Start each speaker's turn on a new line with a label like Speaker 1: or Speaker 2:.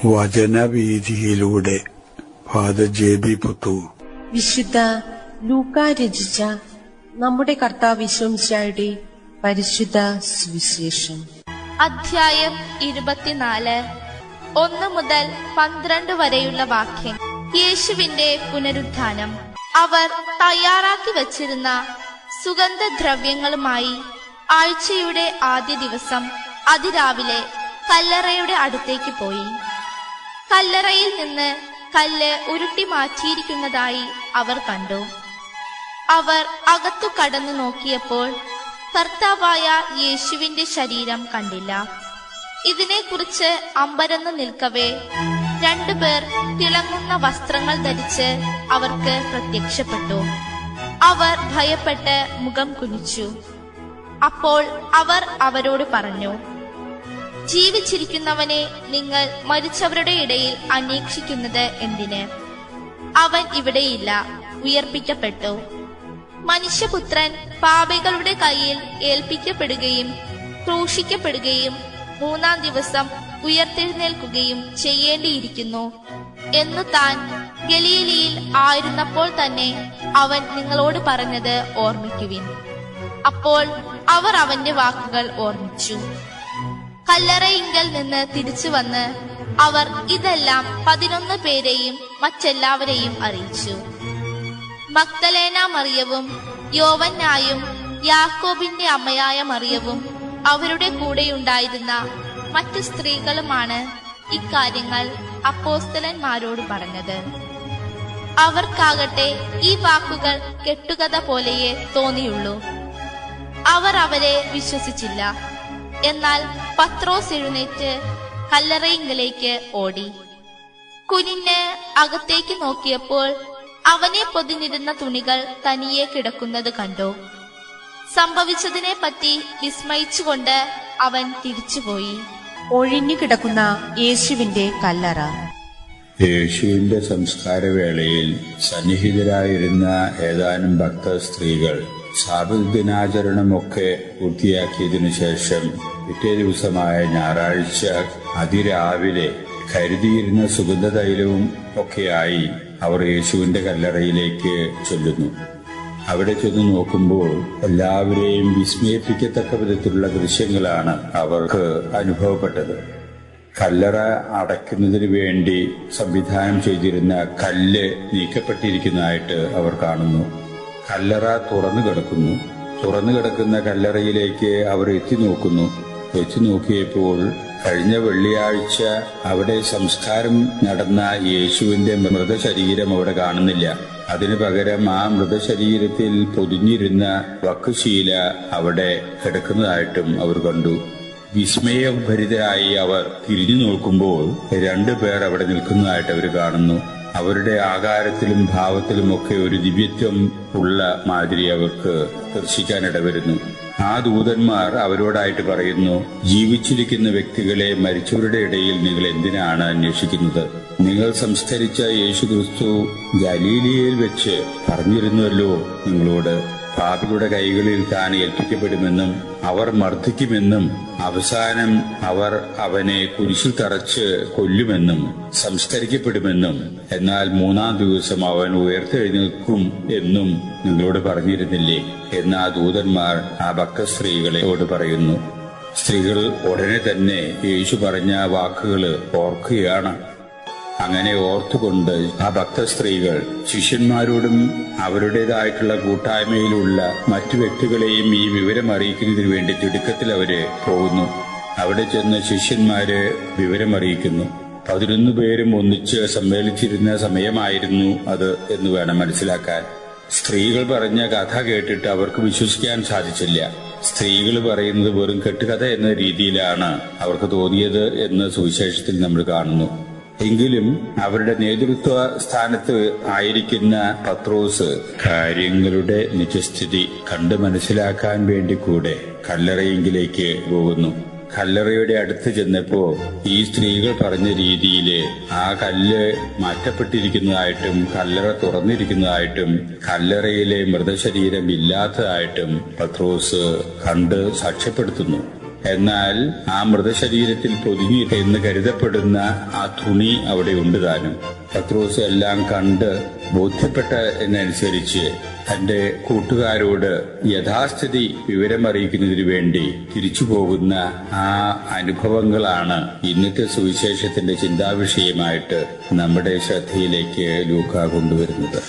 Speaker 1: വചനവീഥിയിലൂടെ father ജെ.ബി. Puthur.
Speaker 2: വിശുദ്ധ ലൂക്കാ രചിച്ച നമ്മുടെ കർത്താവ് യേശുമിശിഹായുടെ പരിശുദ്ധ സുവിശേഷം.
Speaker 3: അധ്യായം 24 1 മുതൽ 12 വരെയുള്ള വാക്യം. യേശുവിന്റെ പുനരുത്ഥാനം. അവർ തയ്യാറാക്കി വച്ചിരുന്ന സുഗന്ധദ്രവ്യങ്ങളുമായി ആഴ്ചയുടെ ആദ്യ ദിവസം അതിരാവിലെ കല്ലറയുടെ അടുത്തേക്ക് പോയി. കല്ലറയിൽ നിന്ന് കല്ല് ഉരുട്ടി മാറ്റിയിരിക്കുന്നതായി അവർ കണ്ടു. അവർ അകത്തു കടന്നു നോക്കിയപ്പോൾ കർത്താവായ യേശുവിന്റെ ശരീരം കണ്ടില്ല. ഇതിനെക്കുറിച്ച് അമ്പരന്ന് നിൽക്കവേ 2 പേർ തിളങ്ങുന്ന വസ്ത്രങ്ങൾ ധരിച്ച് അവർക്ക് പ്രത്യക്ഷപ്പെട്ടു. അവർ ഭയപ്പെട്ട് മുഖം കുനിച്ചു. അപ്പോൾ അവർ അവരോട് പറഞ്ഞു, ജീവിച്ചിരിക്കുന്നവനെ നിങ്ങൾ മരിച്ചവരുടെ ഇടയിൽ അന്വേഷിക്കുന്നത് എന്തിന്? അവൻ ഇവിടെയില്ല, ഉയർപ്പിക്കപ്പെട്ടു. മനുഷ്യപുത്രൻ പാപികളുടെ കയ്യിൽ ഏൽപ്പിക്കപ്പെടുകയും ക്രൂശിക്കപ്പെടുകയും 3-ാം ദിവസം ഉയർത്തെഴുന്നേൽക്കുകയും ചെയ്യേണ്ടിയിരിക്കുന്നു എന്നു താൻ ഗലീലയിൽ ആയിരുന്നപ്പോൾ തന്നെ അവൻ നിങ്ങളോട് പറഞ്ഞത് ഓർമ്മിക്കുവിൻ. അപ്പോൾ അവർ അവന്റെ വാക്കുകൾ ഓർമ്മിച്ചു. കല്ലറയിങ്കൽ നിന്ന് തിരിച്ചു വന്ന് അവർ ഇതെല്ലാം 11 പേരെയും മറ്റെല്ലാവരെയും അറിയിച്ചു. മഗ്ദലേന മറിയവും യോവന്നായും യാക്കോബിന്റെ അമ്മയായ മറിയവും അവരുടെ കൂടെയുണ്ടായിരുന്ന മറ്റു സ്ത്രീകളുമാണ് ഇക്കാര്യങ്ങൾ അപ്പോസ്തലന്മാരോട് പറഞ്ഞത്. അവർക്കാകട്ടെ ഈ വാക്കുകൾ കെട്ടുകഥ പോലെയേ തോന്നിയുള്ളൂ. അവർ അവരെ വിശ്വസിച്ചില്ല. എന്നാൽ പത്രോസ് എഴുന്നേറ്റ് കല്ലറയിങ്കലേക്ക് ഓടി. കുനിഞ്ഞ് അകത്തേക്ക് നോക്കിയപ്പോൾ അവനെ പൊതിഞ്ഞിരുന്ന തുണികൾ തനിയെ കിടക്കുന്നത് കണ്ടു. സംഭവിച്ചതിനെ പറ്റി വിസ്മയിച്ചുകൊണ്ട് അവൻ തിരിച്ചുപോയി.
Speaker 2: ഒഴിഞ്ഞു കിടക്കുന്ന യേശുവിന്റെ കല്ലറ.
Speaker 4: യേശുവിന്റെ സംസ്കാരവേളയിൽ സന്നിഹിതരായിരുന്ന ഏതാനും ഭക്ത സ്ത്രീകൾ സാബത്ത് ദിനാചരണമൊക്കെ പൂർത്തിയാക്കിയതിനു ശേഷം പിറ്റേ ദിവസമായ ഞായറാഴ്ച അതിരാവിലെ കരുതിയിരുന്ന സുഗന്ധതൈലവും ഒക്കെയായി അവർ യേശുവിന്റെ കല്ലറയിലേക്ക് ചെല്ലുന്നു. അവിടെ ചെന്ന് നോക്കുമ്പോൾ എല്ലാവരെയും വിസ്മയിപ്പിക്കത്തക്ക വിധത്തിലുള്ള ദൃശ്യങ്ങളാണ് അവർക്ക് അനുഭവപ്പെട്ടത്. കല്ലറ അടയ്ക്കുന്നതിന് വേണ്ടി സംവിധാനം ചെയ്തിരുന്ന കല്ല് നീക്കപ്പെട്ടിരിക്കുന്നതായിട്ട് അവർ കാണുന്നു. കല്ലറ തുറന്നു കിടക്കുന്ന കല്ലറയിലേക്ക് അവർ എത്തി നോക്കിയപ്പോൾ കഴിഞ്ഞ വെള്ളിയാഴ്ച അവിടെ സംസ്കാരം നടന്ന യേശുവിന്റെ മൃതശരീരം അവിടെ കാണുന്നില്ല. അതിനു പകരം ആ മൃതശരീരത്തിൽ പൊതിഞ്ഞിരുന്ന വക്കുശീല അവിടെ കിടക്കുന്നതായിട്ടും അവർ കണ്ടു. വിസ്മയഭരിതരായി അവർ തിരിഞ്ഞു നോക്കുമ്പോൾ 2 പേർ അവിടെ നിൽക്കുന്നതായിട്ട് അവർ കാണുന്നു. അവരുടെ ആകാരത്തിലും ഭാവത്തിലുമൊക്കെ ഒരു ദിവ്യത്വം ഉള്ള മാതിരി അവർക്ക് ദർശിക്കാനിടവരുന്നു. ആ ദൂതന്മാർ അവരോടായിട്ട് പറയുന്നു, ജീവിച്ചിരിക്കുന്ന വ്യക്തികളെ മരിച്ചവരുടെ ഇടയിൽ നിങ്ങൾ എന്തിനാണ് അന്വേഷിക്കുന്നത്? നിങ്ങൾ സംസ്കരിച്ച യേശുക്രിസ്തു ഗലീലയിൽ വെച്ച് പറഞ്ഞിരുന്നുവല്ലോ നിങ്ങളോട്, പാപികളുടെ കൈകളിൽ താൻ ഏൽപ്പിക്കപ്പെടുമെന്നും അവർ മർദ്ദിക്കുമെന്നും അവസാനം അവർ അവനെ കുരിശിൽ തറച്ച് കൊല്ലുമെന്നും സംസ്കരിക്കപ്പെടുമെന്നും എന്നാൽ 3-ാം ദിവസം അവൻ ഉയർത്തെഴുന്നേൽക്കും എന്നും നിങ്ങളോട് പറഞ്ഞിരുന്നില്ലേ എന്ന് ആ ദൂതന്മാർ ആ ഭക്തസ്ത്രീകളോട് പറയുന്നു. സ്ത്രീകൾ ഉടനെ തന്നെ യേശു പറഞ്ഞ വാക്കുകൾ ഓർക്കുകയാണ്. അങ്ങനെ ഓർത്തുകൊണ്ട് ആ ഭക്തസ്ത്രീകൾ ശിഷ്യന്മാരോടും അവരുടേതായിട്ടുള്ള കൂട്ടായ്മയിലുള്ള മറ്റു വ്യക്തികളെയും ഈ വിവരം അറിയിക്കുന്നതിന് വേണ്ടി തിടുക്കത്തിൽ അവര് പോകുന്നു. അവിടെ ചെന്ന് ശിഷ്യന്മാര് വിവരമറിയിക്കുന്നു. 11 പേരും ഒന്നിച്ച് സമ്മേളിച്ചിരുന്ന സമയമായിരുന്നു അത് എന്ന് വേണം മനസ്സിലാക്കാൻ. സ്ത്രീകൾ പറഞ്ഞ കഥ കേട്ടിട്ട് അവർക്ക് വിശ്വസിക്കാൻ സാധിച്ചില്ല. സ്ത്രീകൾ പറയുന്നത് വെറും കെട്ടുകഥ എന്ന രീതിയിലാണ് അവർക്ക് തോന്നിയത് എന്ന് സുവിശേഷത്തിൽ നമ്മൾ കാണുന്നു. എങ്കിലും അവരുടെ നേതൃത്വ സ്ഥാനത്ത് ആയിരിക്കുന്ന പത്രോസ് കാര്യങ്ങളുടെ നിജസ്ഥിതി കണ്ട് മനസ്സിലാക്കാൻ വേണ്ടി കൂടെ കല്ലറയെങ്കിലേക്ക് പോകുന്നു. കല്ലറയുടെ അടുത്ത് ചെന്നപ്പോ ഈ സ്ത്രീകൾ പറഞ്ഞ രീതിയില് ആ കല്ല് മാറ്റപ്പെട്ടിരിക്കുന്നതായിട്ടും കല്ലറ തുറന്നിരിക്കുന്നതായിട്ടും കല്ലറയിലെ മൃതശരീരം ഇല്ലാത്തതായിട്ടും പത്രോസ് കണ്ട് സാക്ഷ്യപ്പെടുത്തുന്നു. എന്നാൽ ആ മൃതശരീരത്തിൽ പൊതിഞ്ഞു എന്ന് കരുതപ്പെടുന്ന ആ തുണി അവിടെ ഉണ്ട് താനും. പത്രോസ് എല്ലാം കണ്ട് ബോധ്യപ്പെട്ടതിനനുസരിച്ച് തന്റെ കൂട്ടുകാരോട് യഥാസ്ഥിതി വിവരമറിയിക്കുന്നതിനു വേണ്ടി തിരിച്ചു പോകുന്ന ആ അനുഭവങ്ങളാണ് ഇന്നത്തെ സുവിശേഷത്തിന്റെ ചിന്താവിഷയമായിട്ട് നമ്മുടെ ശ്രദ്ധയിലേക്ക് ലൂക്ക കൊണ്ടുവരുന്നത്.